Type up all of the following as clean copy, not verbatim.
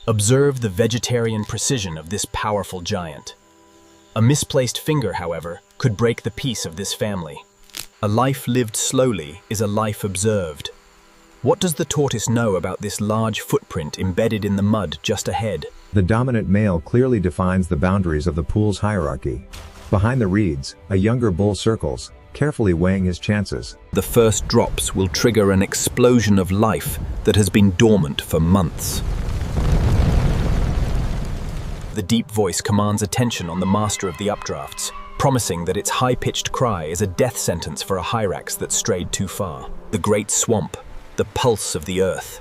Observe the vegetarian precision of this powerful giant. A misplaced finger, however, could break the peace of this family. A life lived slowly is a life observed. What does the tortoise know about this large footprint embedded in the mud just ahead? The dominant male clearly defines the boundaries of the pool's hierarchy. Behind the reeds, a younger bull circles, carefully weighing his chances. The first drops will trigger an explosion of life that has been dormant for months. The deep voice commands attention on the master of the updrafts, promising that its high-pitched cry is a death sentence for a hyrax that strayed too far. The great swamp, the pulse of the earth.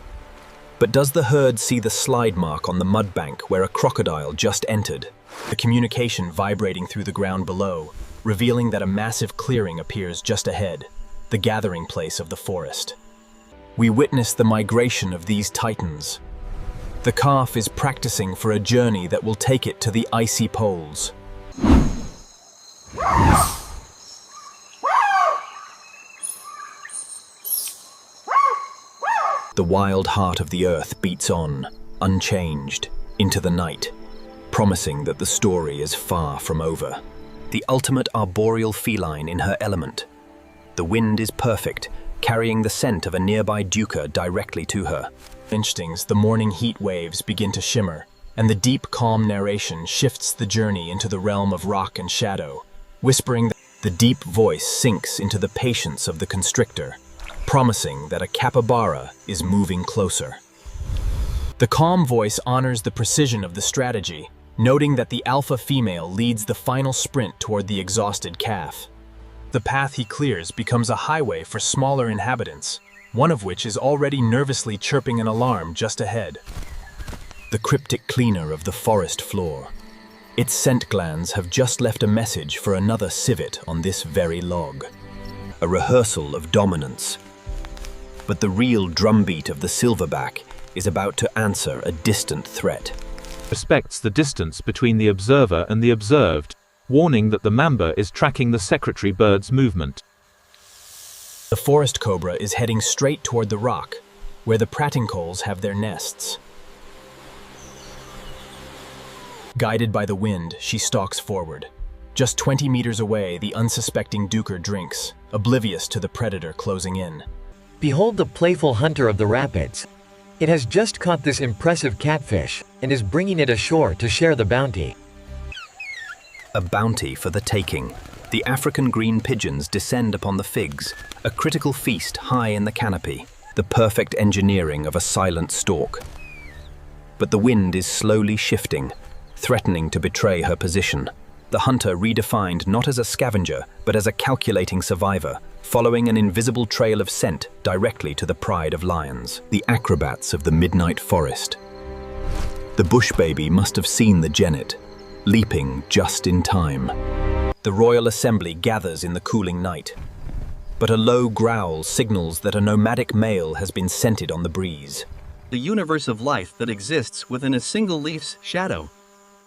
But does the herd see the slide mark on the mud bank where a crocodile just entered? The communication vibrating through the ground below, revealing that a massive clearing appears just ahead, the gathering place of the forest. We witness the migration of these titans. The calf is practicing for a journey that will take it to the icy poles. The wild heart of the earth beats on, unchanged, into the night, promising that the story is far from over. The ultimate arboreal feline in her element. The wind is perfect, carrying the scent of a nearby duiker directly to her. Instincts, the morning heat waves begin to shimmer, and the deep, calm narration shifts the journey into the realm of rock and shadow, whispering that the deep voice sinks into the patience of the constrictor, promising that a capybara is moving closer. The calm voice honors the precision of the strategy, noting that the alpha female leads the final sprint toward the exhausted calf. The path he clears becomes a highway for smaller inhabitants, one of which is already nervously chirping an alarm just ahead. The cryptic cleaner of the forest floor. Its scent glands have just left a message for another civet on this very log. A rehearsal of dominance. But the real drumbeat of the silverback is about to answer a distant threat. Respects the distance between the observer and the observed, warning that the mamba is tracking the secretary bird's movement. The forest cobra is heading straight toward the rock, where the pratincoles have their nests. Guided by the wind, she stalks forward. Just 20 meters away, the unsuspecting duiker drinks, oblivious to the predator closing in. Behold the playful hunter of the rapids. It has just caught this impressive catfish, and is bringing it ashore to share the bounty. A bounty for the taking. The African green pigeons descend upon the figs, a critical feast high in the canopy, the perfect engineering of a silent stalk. But the wind is slowly shifting, threatening to betray her position. The hunter redefined not as a scavenger, but as a calculating survivor, following an invisible trail of scent directly to the pride of lions, the acrobats of the midnight forest. The bush baby must have seen the genet, leaping just in time. The royal assembly gathers in the cooling night, but a low growl signals that a nomadic male has been scented on the breeze. The universe of life that exists within a single leaf's shadow,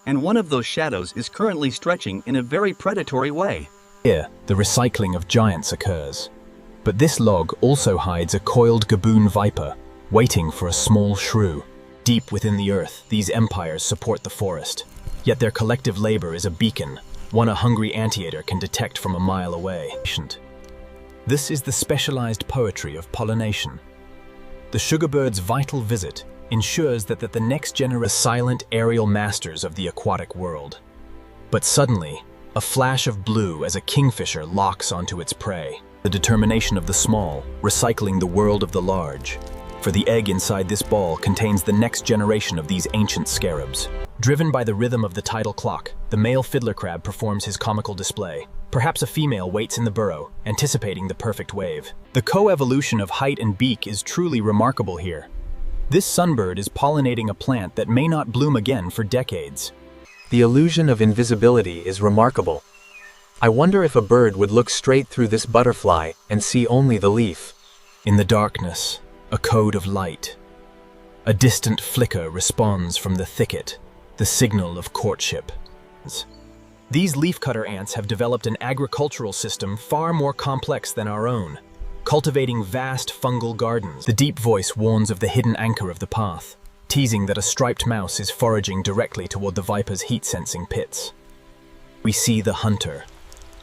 and one of those shadows is currently stretching in a very predatory way. Here, the recycling of giants occurs, but this log also hides a coiled gaboon viper, waiting for a small shrew. Deep within the earth, these empires support the forest, yet their collective labor is a beacon, one a hungry anteater can detect from a mile away. This is the specialized poetry of pollination. The sugarbird's vital visit ensures that the next generation are silent aerial masters of the aquatic world. But suddenly, a flash of blue as a kingfisher locks onto its prey. The determination of the small, recycling the world of the large. For the egg inside this ball contains the next generation of these ancient scarabs. Driven by the rhythm of the tidal clock, the male fiddler crab performs his comical display. Perhaps a female waits in the burrow, anticipating the perfect wave. The co-evolution of height and beak is truly remarkable here. This sunbird is pollinating a plant that may not bloom again for decades. The illusion of invisibility is remarkable. I wonder if a bird would look straight through this butterfly and see only the leaf. In the darkness, a code of light. A distant flicker responds from the thicket, the signal of courtship. These leafcutter ants have developed an agricultural system far more complex than our own, cultivating vast fungal gardens. The deep voice warns of the hidden anchor of the path, teasing that a striped mouse is foraging directly toward the viper's heat-sensing pits. We see the hunter,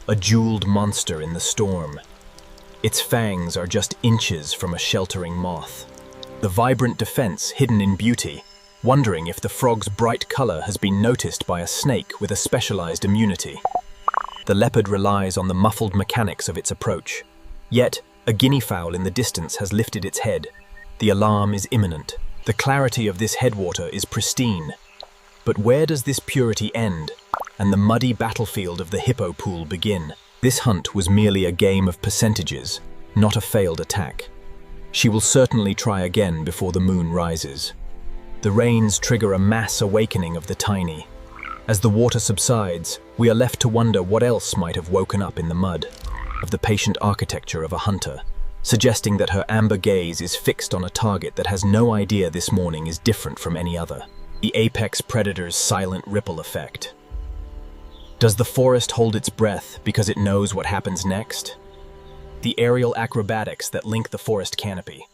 a jeweled monster in the storm. Its fangs are just inches from a sheltering moth. The vibrant defense hidden in beauty, wondering if the frog's bright color has been noticed by a snake with a specialized immunity. The leopard relies on the muffled mechanics of its approach. Yet, a guinea fowl in the distance has lifted its head. The alarm is imminent. The clarity of this headwater is pristine. But where does this purity end, and the muddy battlefield of the hippo pool begin? This hunt was merely a game of percentages, not a failed attack. She will certainly try again before the moon rises. The rains trigger a mass awakening of the tiny. As the water subsides, we are left to wonder what else might have woken up in the mud, of the patient architecture of a hunter, suggesting that her amber gaze is fixed on a target that has no idea this morning is different from any other. The apex predator's silent ripple effect. Does the forest hold its breath because it knows what happens next? The aerial acrobatics that link the forest canopy.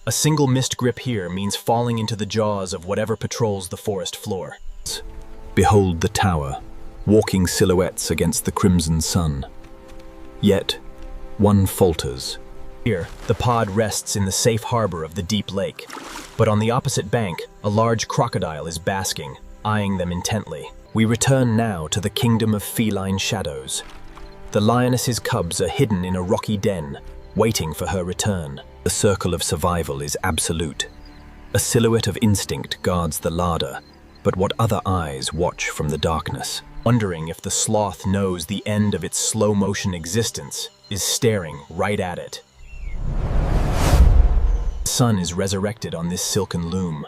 A single missed grip here means falling into the jaws of whatever patrols the forest floor. Behold the tower, walking silhouettes against the crimson sun. Yet, one falters. Here, the pod rests in the safe harbor of the deep lake. But on the opposite bank, a large crocodile is basking, eyeing them intently. We return now to the kingdom of feline shadows. The lioness's cubs are hidden in a rocky den, waiting for her return. The circle of survival is absolute. A silhouette of instinct guards the larder, but what other eyes watch from the darkness? Wondering if the sloth knows the end of its slow-motion existence is staring right at it. The sun is resurrected on this silken loom.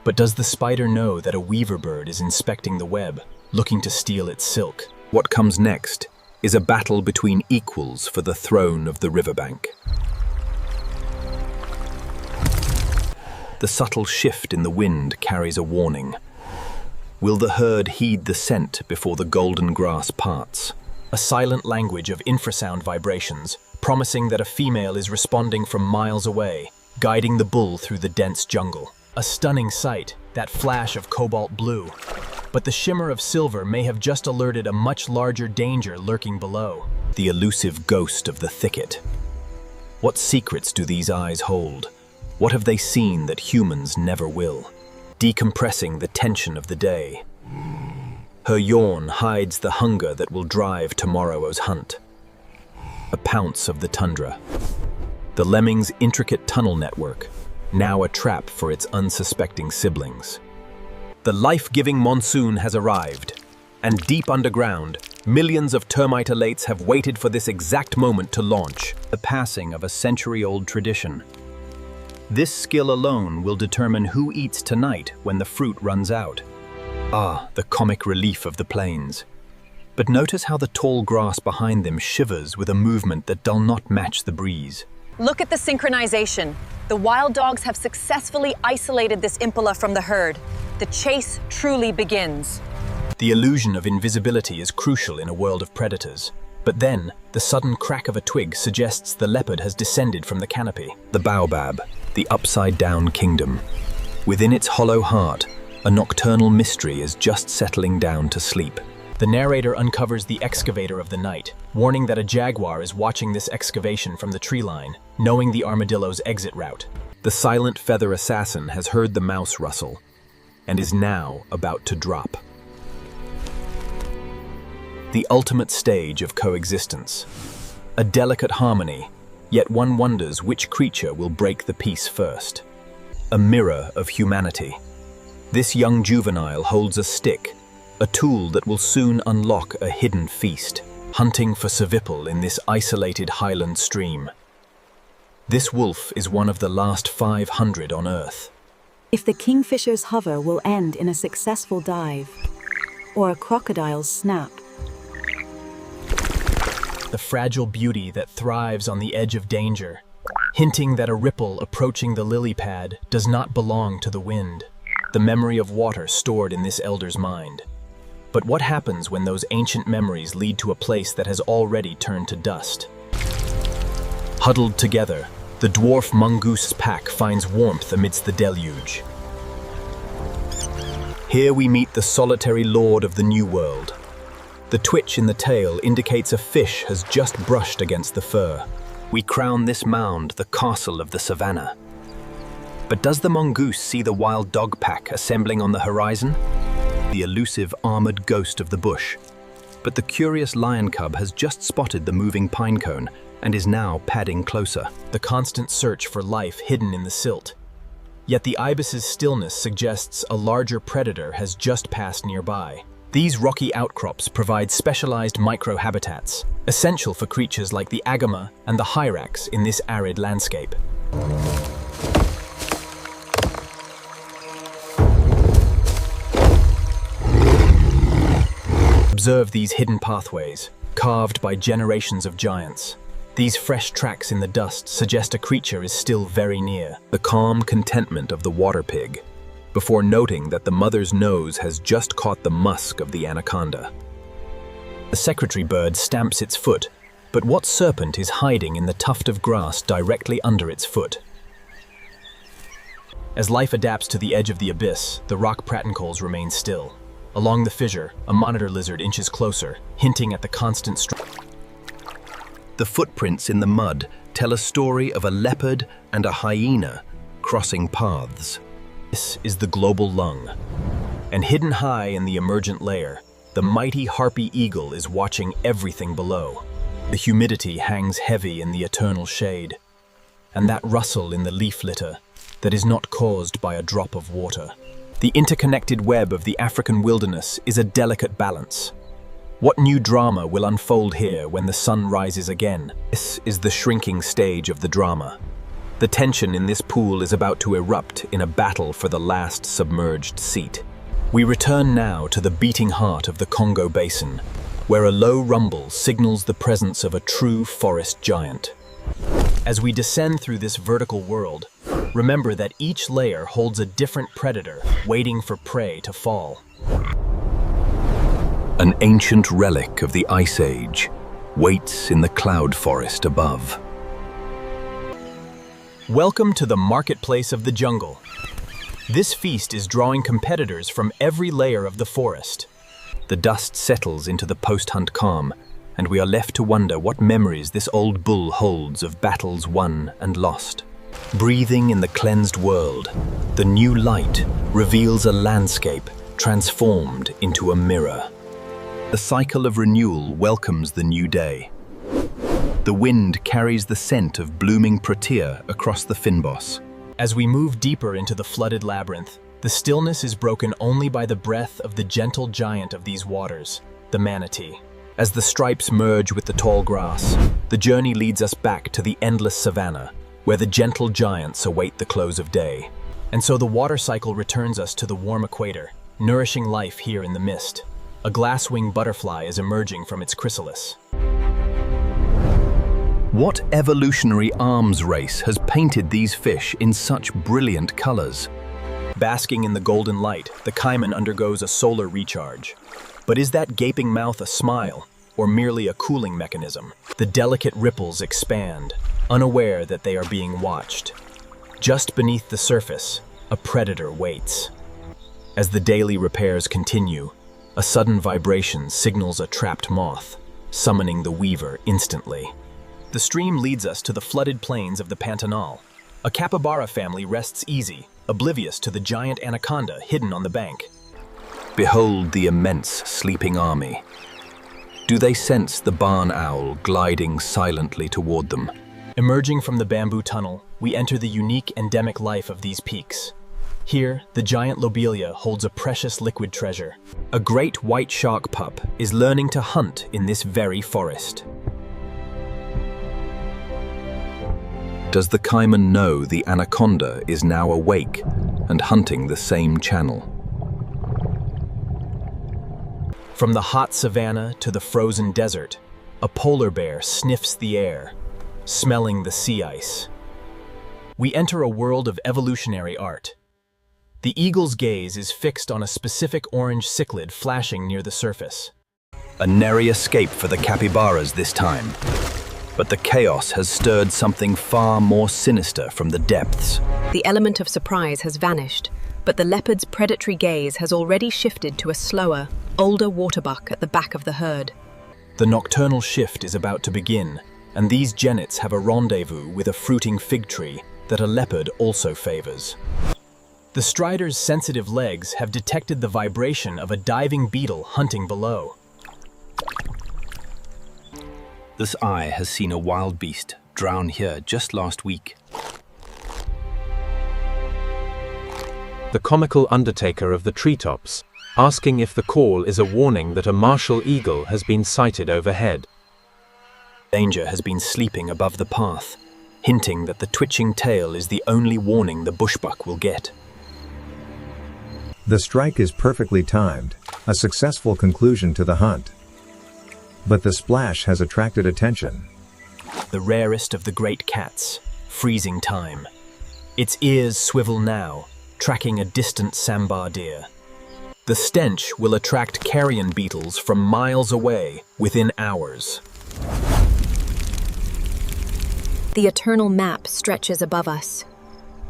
But does the spider know that a weaver bird is inspecting the web, looking to steal its silk? What comes next is a battle between equals for the throne of the riverbank. The subtle shift in the wind carries a warning. Will the herd heed the scent before the golden grass parts? A silent language of infrasound vibrations, promising that a female is responding from miles away, guiding the bull through the dense jungle. A stunning sight, that flash of cobalt blue. But the shimmer of silver may have just alerted a much larger danger lurking below. The elusive ghost of the thicket. What secrets do these eyes hold? What have they seen that humans never will? Decompressing the tension of the day. Her yawn hides the hunger that will drive tomorrow's hunt. A pounce of the tundra. The lemming's intricate tunnel network, now a trap for its unsuspecting siblings. The life-giving monsoon has arrived, and deep underground, millions of termitolates have waited for this exact moment to launch, the passing of a century-old tradition. This skill alone will determine who eats tonight when the fruit runs out. Ah, the comic relief of the plains. But notice how the tall grass behind them shivers with a movement that does not match the breeze. Look at the synchronization. The wild dogs have successfully isolated this impala from the herd. The chase truly begins. The illusion of invisibility is crucial in a world of predators. But then, the sudden crack of a twig suggests the leopard has descended from the canopy. The baobab, the upside-down kingdom. Within its hollow heart, a nocturnal mystery is just settling down to sleep. The narrator uncovers the excavator of the night, warning that a jaguar is watching this excavation from the tree line, knowing the armadillo's exit route. The silent feather assassin has heard the mouse rustle, and is now about to drop. The ultimate stage of coexistence. A delicate harmony, yet one wonders which creature will break the peace first. A mirror of humanity. This young juvenile holds a stick, a tool that will soon unlock a hidden feast, hunting for cervical in this isolated highland stream. This wolf is one of the last 500 on Earth. If the kingfisher's hover will end in a successful dive, or a crocodile's snap. The fragile beauty that thrives on the edge of danger, hinting that a ripple approaching the lily pad does not belong to the wind. The memory of water stored in this elder's mind. But what happens when those ancient memories lead to a place that has already turned to dust? Huddled together, the dwarf mongoose pack finds warmth amidst the deluge. Here we meet the solitary lord of the New World. The twitch in the tail indicates a fish has just brushed against the fur. We crown this mound the castle of the savannah. But does the mongoose see the wild dog pack assembling on the horizon? The elusive armored ghost of the bush. But the curious lion cub has just spotted the moving pine cone and is now padding closer. The constant search for life hidden in the silt. Yet the ibis's stillness suggests a larger predator has just passed nearby. These rocky outcrops provide specialized microhabitats, essential for creatures like the agama and the hyrax in this arid landscape. Observe these hidden pathways, carved by generations of giants. These fresh tracks in the dust suggest a creature is still very near. The calm contentment of the water pig, before noting that the mother's nose has just caught the musk of the anaconda. The secretary bird stamps its foot, but what serpent is hiding in the tuft of grass directly under its foot? As life adapts to the edge of the abyss, the rock pratincoles remain still. Along the fissure, a monitor lizard inches closer, hinting at the constant The footprints in the mud tell a story of a leopard and a hyena crossing paths. This is the global lung. And hidden high in the emergent layer, the mighty harpy eagle is watching everything below. The humidity hangs heavy in the eternal shade, and that rustle in the leaf litter that is not caused by a drop of water. The interconnected web of the African wilderness is a delicate balance. What new drama will unfold here when the sun rises again? This is the shrinking stage of the drama. The tension in this pool is about to erupt in a battle for the last submerged seat. We return now to the beating heart of the Congo Basin, where a low rumble signals the presence of a true forest giant. As we descend through this vertical world, remember that each layer holds a different predator waiting for prey to fall. An ancient relic of the Ice Age waits in the cloud forest above. Welcome to the marketplace of the jungle. This feast is drawing competitors from every layer of the forest. The dust settles into the post-hunt calm, and we are left to wonder what memories this old bull holds of battles won and lost. Breathing in the cleansed world, the new light reveals a landscape transformed into a mirror. The cycle of renewal welcomes the new day. The wind carries the scent of blooming protea across the fynbos. As we move deeper into the flooded labyrinth, the stillness is broken only by the breath of the gentle giant of these waters, the manatee. As the stripes merge with the tall grass, the journey leads us back to the endless savanna, where the gentle giants await the close of day. And so the water cycle returns us to the warm equator, nourishing life here in the mist. A glass-winged butterfly is emerging from its chrysalis. What evolutionary arms race has painted these fish in such brilliant colors? Basking in the golden light, the caiman undergoes a solar recharge. But is that gaping mouth a smile, or merely a cooling mechanism? The delicate ripples expand, unaware that they are being watched. Just beneath the surface, a predator waits. As the daily repairs continue, a sudden vibration signals a trapped moth, summoning the weaver instantly. The stream leads us to the flooded plains of the Pantanal. A capybara family rests easy, oblivious to the giant anaconda hidden on the bank. Behold the immense sleeping army. Do they sense the barn owl gliding silently toward them? Emerging from the bamboo tunnel, we enter the unique endemic life of these peaks. Here, the giant lobelia holds a precious liquid treasure. A great white shark pup is learning to hunt in this very forest. Does the caiman know the anaconda is now awake and hunting the same channel? From the hot savanna to the frozen desert, a polar bear sniffs the air, smelling the sea ice. We enter a world of evolutionary art. The eagle's gaze is fixed on a specific orange cichlid flashing near the surface. A nary escape for the capybaras this time. But the chaos has stirred something far more sinister from the depths. The element of surprise has vanished, but the leopard's predatory gaze has already shifted to a slower, older waterbuck at the back of the herd. The nocturnal shift is about to begin, and these genets have a rendezvous with a fruiting fig tree that a leopard also favors. The strider's sensitive legs have detected the vibration of a diving beetle hunting below. This eye has seen a wild beast drown here just last week. The comical undertaker of the treetops, asking if the call is a warning that a martial eagle has been sighted overhead. Danger has been sleeping above the path, hinting that the twitching tail is the only warning the bushbuck will get. The strike is perfectly timed, a successful conclusion to the hunt. But the splash has attracted attention. The rarest of the great cats, freezing time. Its ears swivel now, tracking a distant sambar deer. The stench will attract carrion beetles from miles away within hours. The eternal map stretches above us,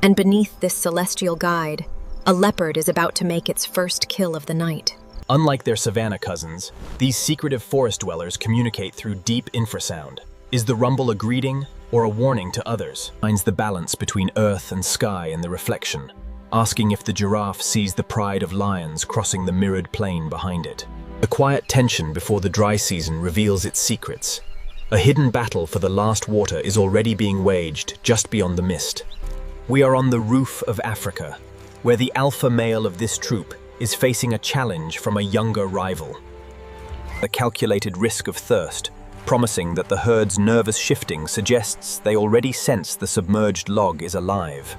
and beneath this celestial guide, a leopard is about to make its first kill of the night. Unlike their savanna cousins, these secretive forest dwellers communicate through deep infrasound. Is the rumble a greeting or a warning to others? Finds the balance between earth and sky in the reflection, asking if the giraffe sees the pride of lions crossing the mirrored plain behind it. The quiet tension before the dry season reveals its secrets. A hidden battle for the last water is already being waged just beyond the mist. We are on the roof of Africa, where the alpha male of this troop is facing a challenge from a younger rival. The calculated risk of thirst, promising that the herd's nervous shifting suggests they already sense the submerged log is alive.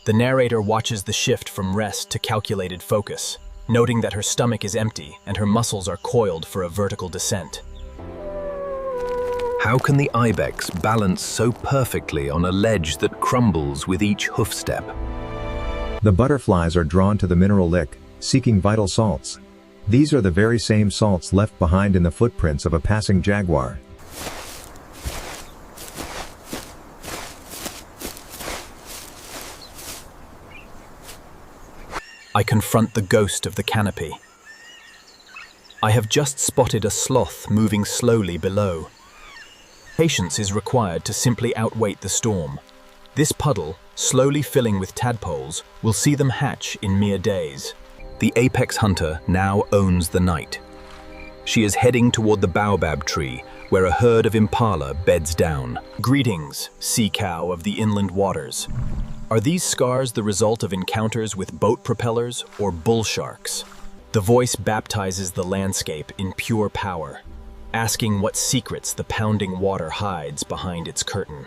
The narrator watches the shift from rest to calculated focus, noting that her stomach is empty and her muscles are coiled for a vertical descent. How can the ibex balance so perfectly on a ledge that crumbles with each hoof step? The butterflies are drawn to the mineral lick, seeking vital salts. These are the very same salts left behind in the footprints of a passing jaguar. I confront the ghost of the canopy. I have just spotted a sloth moving slowly below. Patience is required to simply outwait the storm. This puddle, slowly filling with tadpoles, will see them hatch in mere days. The apex hunter now owns the night. She is heading toward the baobab tree, where a herd of impala beds down. Greetings, sea cow of the inland waters. Are these scars the result of encounters with boat propellers or bull sharks? The voice baptizes the landscape in pure power, asking what secrets the pounding water hides behind its curtain.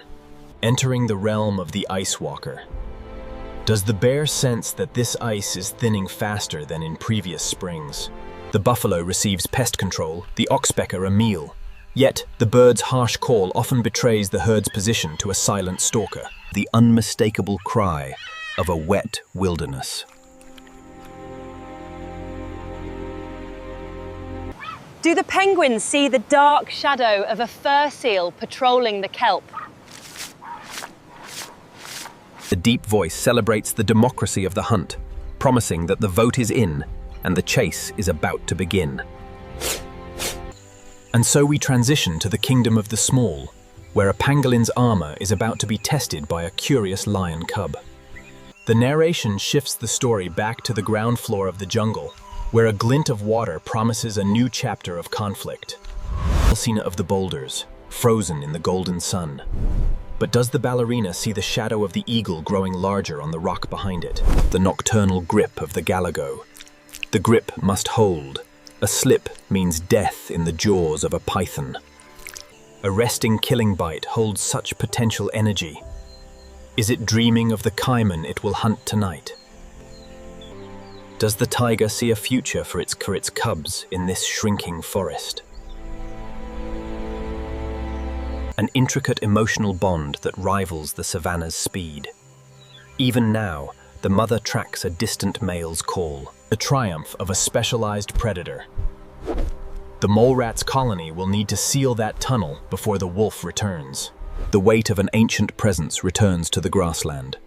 Entering the realm of the ice walker. Does the bear sense that this ice is thinning faster than in previous springs? The buffalo receives pest control, the oxpecker a meal. Yet, the bird's harsh call often betrays the herd's position to a silent stalker. The unmistakable cry of a wet wilderness. Do the penguins see the dark shadow of a fur seal patrolling the kelp? The deep voice celebrates the democracy of the hunt, promising that the vote is in and the chase is about to begin. And so we transition to the kingdom of the small, where a pangolin's armor is about to be tested by a curious lion cub. The narration shifts the story back to the ground floor of the jungle, where a glint of water promises a new chapter of conflict. Ballerina of the boulders, frozen in the golden sun. But does the ballerina see the shadow of the eagle growing larger on the rock behind it? The nocturnal grip of the galago. The grip must hold. A slip means death in the jaws of a python. A resting killing bite holds such potential energy. Is it dreaming of the caiman it will hunt tonight? Does the tiger see a future for its cubs in this shrinking forest? An intricate emotional bond that rivals the savanna's speed. Even now, the mother tracks a distant male's call, the triumph of a specialized predator. The mole rat's colony will need to seal that tunnel before the wolf returns. The weight of an ancient presence returns to the grassland.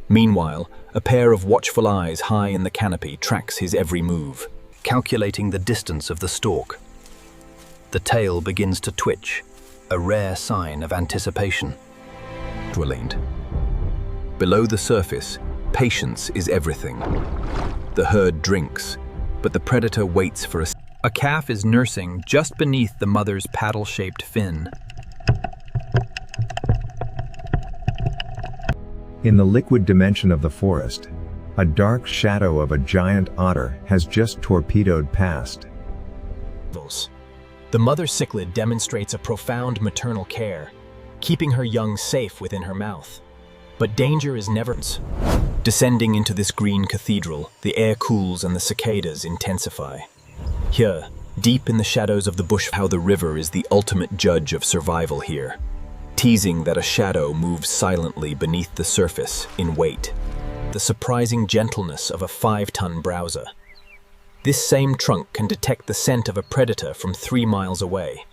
Meanwhile, a pair of watchful eyes high in the canopy tracks his every move, calculating the distance of the stalk. The tail begins to twitch, a rare sign of anticipation. Below the surface, patience is everything. The herd drinks, but the predator waits for a calf is nursing just beneath the mother's paddle-shaped fin. In the liquid dimension of the forest, a dark shadow of a giant otter has just torpedoed past. The mother cichlid demonstrates a profound maternal care, keeping her young safe within her mouth. But danger is never. Descending into this green cathedral, the air cools and the cicadas intensify. Here, deep in the shadows of the bush, how the river is the ultimate judge of survival here, teasing that a shadow moves silently beneath the surface in wait. The surprising gentleness of a 5-ton browser. This same trunk can detect the scent of a predator from 3 miles away,